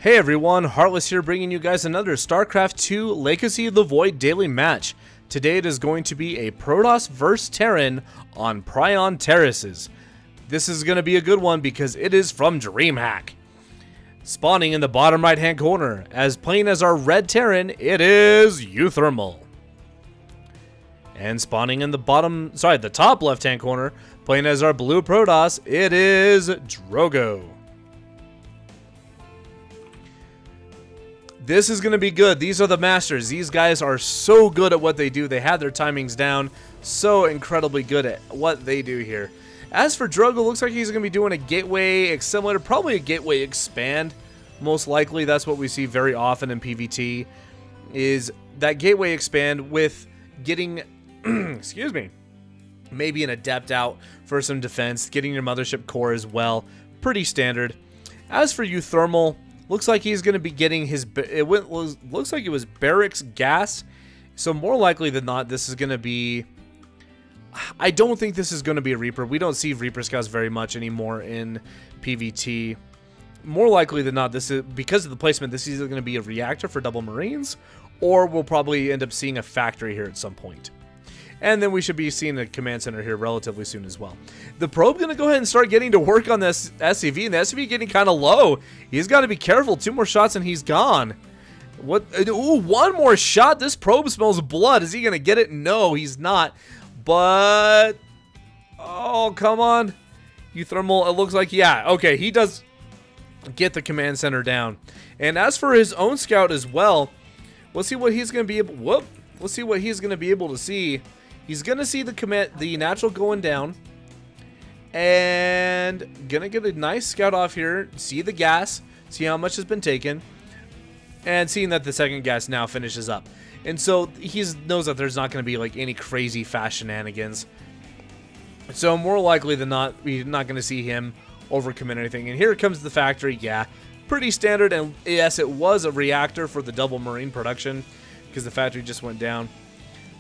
Hey everyone, Heartless here bringing you guys another StarCraft 2 Legacy of the Void daily match. Today it is going to be a Protoss vs Terran on Prion Terraces. This is going to be a good one because it is from DreamHack. Spawning in the bottom right hand corner, as playing as our red Terran, it is uThermal. And spawning in the top left hand corner, playing as our blue Protoss, it is Drogo. This is going to be good. These are the masters. These guys are so good at what they do. They have their timings down. So incredibly good at what they do here. As for Drogo, looks like he's going to be doing a gateway accelerator, probably a gateway expand. Most likely, that's what we see very often in PvT, is that gateway expand with getting, excuse me, maybe an adept out for some defense, getting your mothership core as well. Pretty standard. As for uThermal, looks like he's going to be getting his, looks like it was barracks gas. So more likely than not, this is going to be, I don't think this is going to be a Reaper. We don't see Reaper Scouts very much anymore in PvT. More likely than not, this is, because of the placement, this is either going to be a reactor for double Marines, or we'll probably end up seeing a factory here at some point. And then we should be seeing a command center here relatively soon as well. The probe going to go ahead and start getting to work on this SCV, and the SCV getting kind of low. He's got to be careful. 2 more shots and he's gone. What? Ooh, 1 more shot. This probe smells blood. Is he going to get it? No, he's not. But, oh, come on. uThermal, it looks like, yeah, okay, he does get the command center down. And as for his own scout as well, we'll see what he's going to be able, we'll see what he's going to be able to see. He's going to see the natural going down, and going to get a nice scout off here, see the gas, see how much has been taken, and seeing that the second gas now finishes up. And so he knows that there's not going to be like any crazy fast shenanigans. So more likely than not, we're not going to see him overcommit anything. And here comes the factory. Yeah, pretty standard. And yes, it was a reactor for the double Marine production because the factory just went down.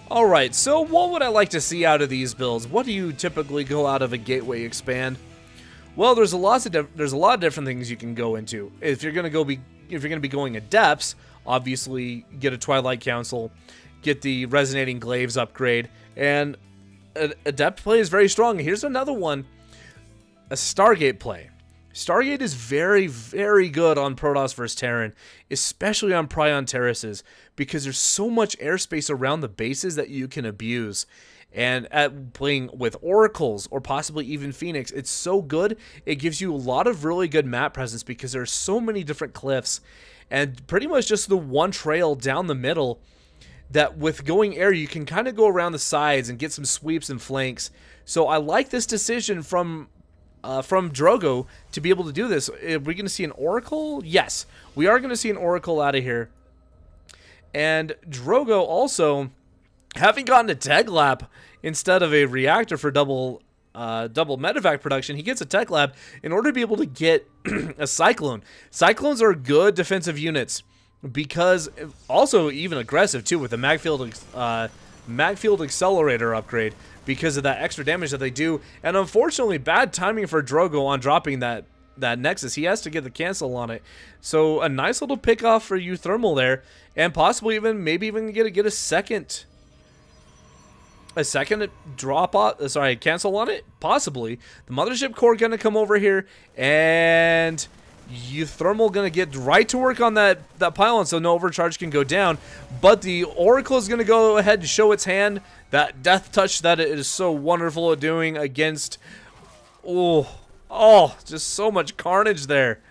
Alright, so what would I like to see out of these builds? What do you typically go out of a gateway expand? Well, there's a lot of different things you can go into. If you're going to be going adepts, obviously get a Twilight Council, get the resonating glaives upgrade, and adept play is very strong. Here's another one, a Stargate play. Stargate is very, very good on Protoss vs Terran, especially on Prion Terraces, because there's so much airspace around the bases that you can abuse. And at playing with Oracles or possibly even Phoenix, it's so good. It gives you a lot of really good map presence because there's so many different cliffs and pretty much just the one trail down the middle that with going air, you can kind of go around the sides and get some sweeps and flanks. So I like this decision from Drogo to be able to do this. Are we going to see an Oracle? Yes, we are going to see an Oracle out of here. And Drogo also, having gotten a Tech Lab instead of a reactor for double medevac production, he gets a Tech Lab in order to be able to get a Cyclone. Cyclones are good defensive units because also even aggressive too with the Magfield Accelerator upgrade, because of that extra damage that they do. And unfortunately, bad timing for Drogo on dropping that Nexus. He has to get the cancel on it. So a nice little pick off for uThermal there, and possibly maybe even get a second drop off, sorry, cancel on it. Possibly the mothership core gonna come over here, and uThermal gonna get right to work on that pylon, so no overcharge can go down. But the Oracle is gonna go ahead and show its hand. That death touch that it is so wonderful at doing against, oh, just so much carnage there.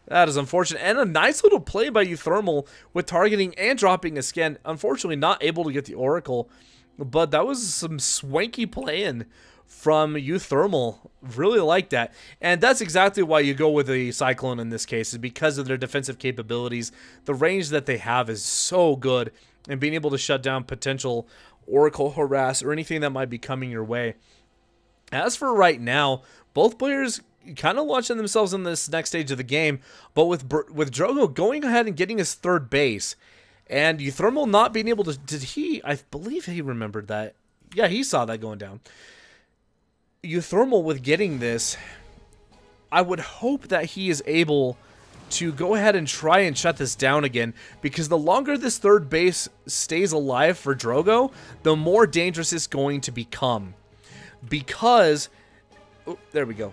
That is unfortunate. And a nice little play by uThermal with targeting and dropping a scan. Unfortunately, not able to get the Oracle, but that was some swanky playing from uThermal. Really like that. And that's exactly why you go with a Cyclone in this case, is because of their defensive capabilities. The range that they have is so good, and being able to shut down potential Oracle harass or anything that might be coming your way. As for right now, both players kind of launching themselves in this next stage of the game, but with Drogo going ahead and getting his 3rd base, and uThermal not being able to, I believe he remembered that. Yeah, he saw that going down. uThermal with getting this, I would hope that he is able to go ahead and try and shut this down again, because the longer this third base stays alive for Drogo, the more dangerous it's going to become. Because, oh, there we go.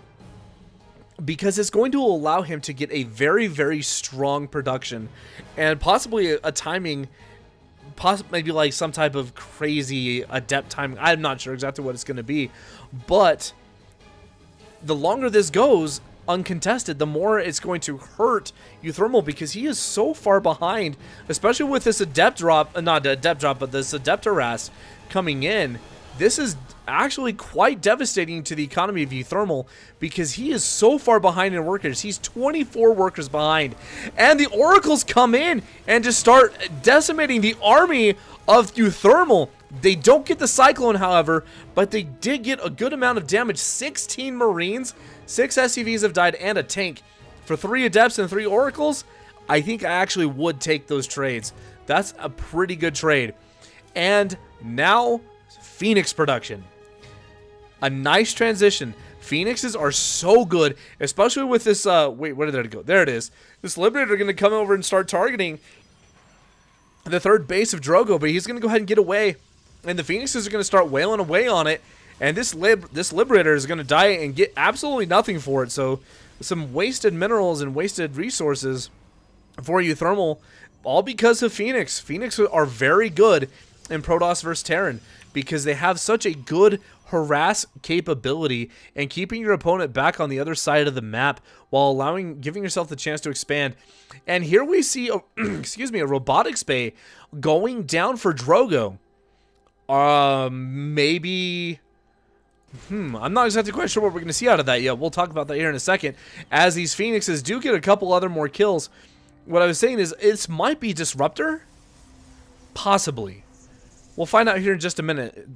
Because it's going to allow him to get a very, very strong production, and possibly a timing, maybe like some type of crazy adept timing. I'm not sure exactly what it's going to be, but the longer this goes uncontested, the more it's going to hurt uThermal, because he is so far behind, especially with this adept drop, not adept drop, but this adept harass coming in. This is actually quite devastating to the economy of uThermal, because he is so far behind in workers. He's 24 workers behind, and the oracles come in and just start decimating the army of uThermal. They don't get the cyclone, however, but they did get a good amount of damage. 16 marines, 6 SCVs have died, and a tank. For 3 adepts and 3 oracles, I think I actually would take those trades. That's a pretty good trade. And now, Phoenix production. A nice transition. Phoenixes are so good, especially with this, wait, where did it go? There it is. This Liberator going to come over and start targeting the third base of Drogo, but he's going to go ahead and get away. And the Phoenixes are going to start wailing away on it. And this Liberator is going to die and get absolutely nothing for it. So, some wasted minerals and wasted resources for uThermal, all because of Phoenix. Phoenix are very good in Protoss vs. Terran, because they have such a good harass capability and keeping your opponent back on the other side of the map while giving yourself the chance to expand. And here we see a, excuse me, a robotics bay going down for Drogo. Maybe, I'm not exactly quite sure what we're going to see out of that yet. We'll talk about that here in a second, as these Phoenixes do get a couple other more kills. What I was saying is, this might be Disruptor? Possibly. We'll find out here in just a minute.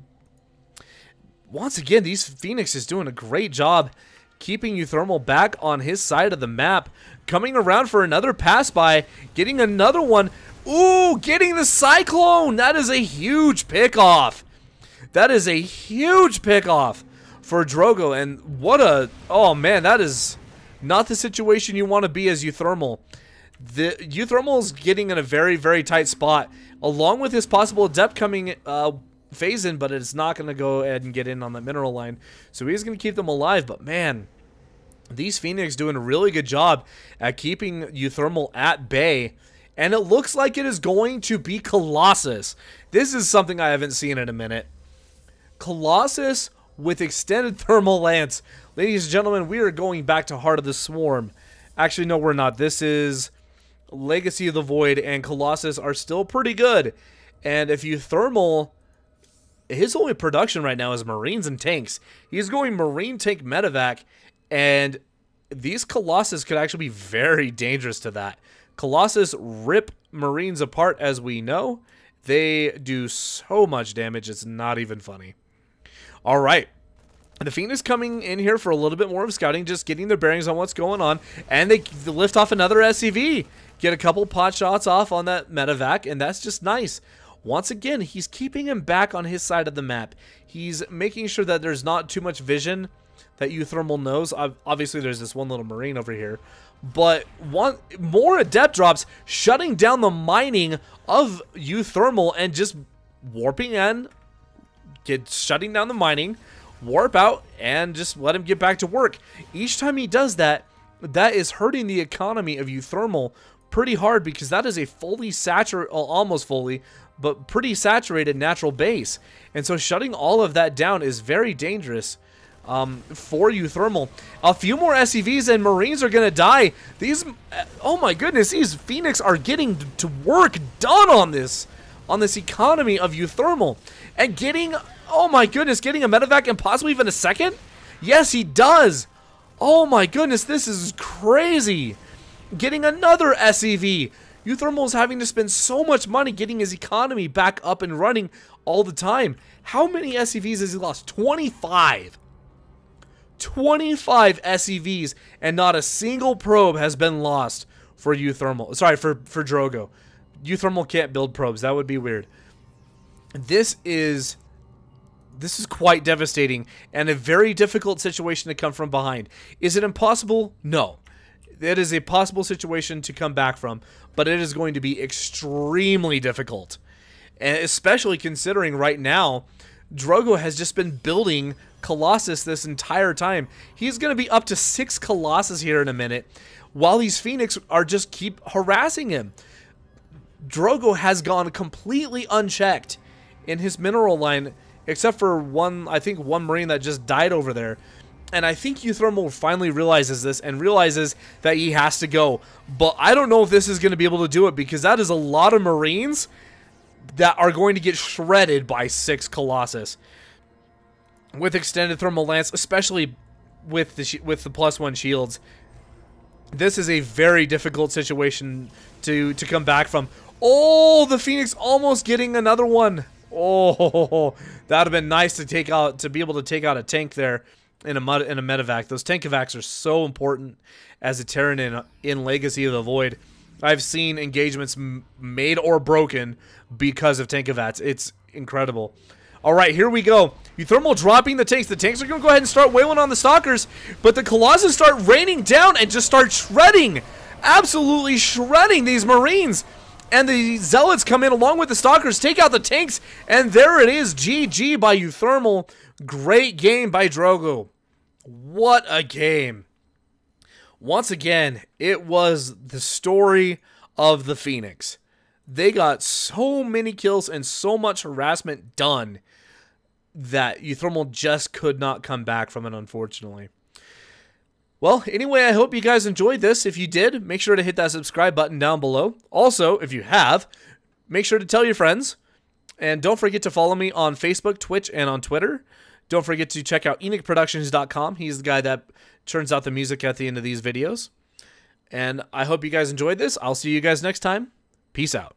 Once again, these Phoenixes doing a great job keeping uThermal back on his side of the map. Coming around for another pass by, getting another one. Ooh, getting the Cyclone! That is a huge pickoff. That is a huge pickoff for Drogo. And what a... oh man, that is not the situation you want to be as uThermal. The uThermal is getting in a very, very tight spot, along with his possible adept coming phase in, but it's not going to go ahead and get in on the mineral line. So he's going to keep them alive. But man, these Phoenix doing a really good job at keeping uThermal at bay. And it looks like it is going to be Colossus. This is something I haven't seen in a minute. Colossus with extended thermal lance. Ladies and gentlemen, we are going back to Heart of the Swarm. Actually, no, we're not. This is Legacy of the Void, and Colossus are still pretty good. And if uThermal, his only production right now is Marines and tanks. He's going Marine tank medevac, and these Colossus could actually be very dangerous to that. Colossus rip Marines apart, as we know. They do so much damage, it's not even funny. All right. The Phoenix coming in here for a little bit more of scouting, just getting their bearings on what's going on, and they lift off another SCV. Get a couple pot shots off on that medevac, and that's just nice. Once again, he's keeping him back on his side of the map. He's making sure that there's not too much vision that uThermal knows. Obviously, there's this one little Marine over here. But more adept drops, shutting down the mining of uThermal and just warping in, shutting down the mining, warp out, and just let him get back to work. Each time he does that, that is hurting the economy of uThermal pretty hard, because that is a fully saturated, almost fully, but pretty saturated natural base. And so shutting all of that down is very dangerous for uThermal. A few more SCVs and Marines are going to die. These, oh my goodness, these Phoenix are getting to work done on this economy of uThermal. And getting, oh my goodness, getting a medevac and possibly even a second? Yes, he does. Oh my goodness, this is crazy. Getting another SCV. uThermal is having to spend so much money getting his economy back up and running all the time. How many SCVs has he lost? 25. 25 SCVs, and not a single probe has been lost for uThermal. Sorry, for Drogo. uThermal can't build probes. That would be weird. This is quite devastating and a very difficult situation to come from behind. Is it impossible? No. It is a possible situation to come back from, but it is going to be extremely difficult. And especially considering right now, Drogo has just been building Colossus this entire time. He's going to be up to 6 Colossus here in a minute, while these Phoenix are just keep harassing him. Drogo has gone completely unchecked in his mineral line, except for one, I think one Marine that just died over there. And I think uThermal finally realizes this and realizes that he has to go. But I don't know if this is going to be able to do it, because that is a lot of Marines that are going to get shredded by 6 Colossus. With extended thermal lance, especially with the +1 shields. This is a very difficult situation to come back from. Oh, the Phoenix almost getting another one. Oh, that would have been nice to be able to take out a tank there in a medevac. Those tank evacs are so important as a Terran in Legacy of the Void. I've seen engagements made or broken because of tank evacs. It's incredible. All right, here we go. uThermal dropping the tanks. The tanks are going to go ahead and start wailing on the Stalkers, but the Colossus start raining down and just start shredding, absolutely shredding these Marines. And the Zealots come in along with the Stalkers, take out the tanks, and there it is. GG by uThermal. Great game by Drogo. What a game. Once again, it was the story of the Phoenix. They got so many kills and so much harassment done that uThermal just could not come back from it, unfortunately. Well, anyway, I hope you guys enjoyed this. If you did, make sure to hit that subscribe button down below. Also, if you have, make sure to tell your friends. And don't forget to follow me on Facebook, Twitch, and on Twitter. Don't forget to check out EnigProductions.com. He's the guy that turns out the music at the end of these videos. And I hope you guys enjoyed this. I'll see you guys next time. Peace out.